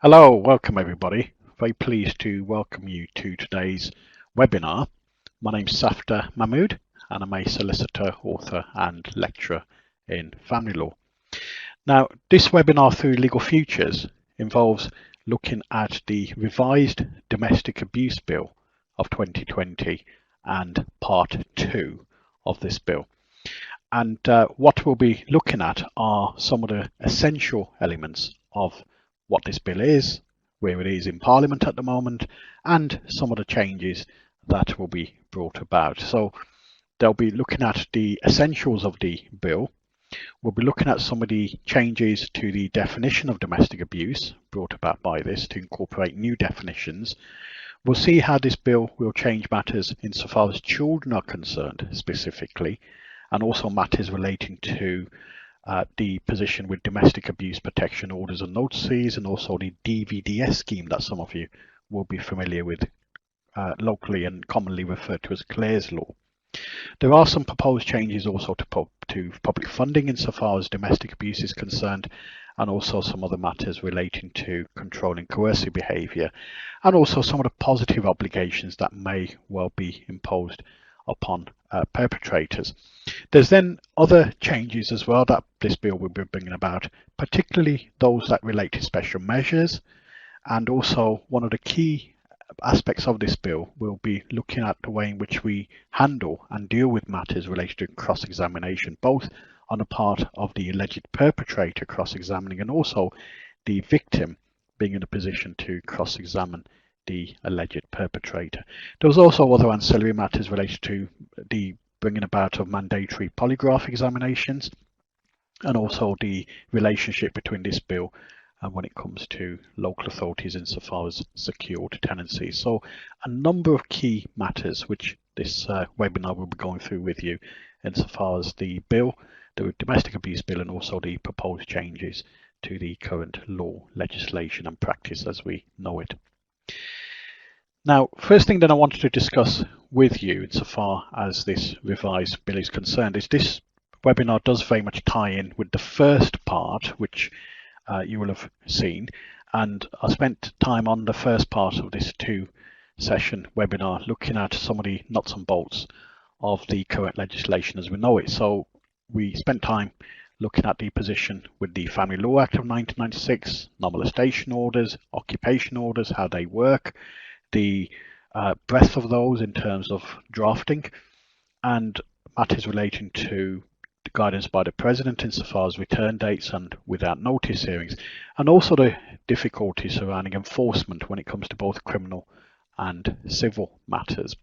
Hello, welcome everybody. Very pleased to welcome you to today's webinar. My name's Safdar Mahmood and I'm a solicitor, author and lecturer in family law. Now, this webinar through Legal Futures involves looking at the revised Domestic Abuse Bill of 2020 and part 2 of this bill. And what we'll be looking at are some of the essential elements of what this bill is, where it is in Parliament at the moment, and some of the changes that will be brought about. So they'll be looking at the essentials of the bill. We'll be looking at some of the changes to the definition of domestic abuse brought about by this to incorporate new definitions. We'll see how this bill will change matters insofar as children are concerned specifically, and also matters relating to the position with domestic abuse protection orders and notices, and also the DVDS scheme that some of you will be familiar with locally and commonly referred to as Clare's Law. There are some proposed changes also to public funding insofar as domestic abuse is concerned, and also some other matters relating to controlling coercive behaviour, and also some of the positive obligations that may well be imposed upon perpetrators. There's then other changes as well that this bill will be bringing about, particularly those that relate to special measures, and also one of the key aspects of this bill will be looking at the way in which we handle and deal with matters related to cross-examination, both on the part of the alleged perpetrator cross-examining and also the victim being in a position to cross-examine the alleged perpetrator. There was also other ancillary matters related to the bringing about of mandatory polygraph examinations, and also the relationship between this bill and when it comes to local authorities insofar as secured tenancies. So a number of key matters which this webinar will be going through with you insofar as the bill, the domestic abuse bill, and also the proposed changes to the current law, legislation and practice as we know it. Now, first thing that I wanted to discuss with you insofar as this revised bill is concerned is this webinar does very much tie in with the first part, which you will have seen, and I spent time on the first part of this two-session webinar looking at some of the nuts and bolts of the current legislation as we know it. So we spent time looking at the position with the Family Law Act of 1996, non-molestation orders, occupation orders, how they work, the breadth of those in terms of drafting, and matters relating to the guidance by the President insofar as return dates and without notice hearings, and also the difficulties surrounding enforcement when it comes to both criminal and civil matters.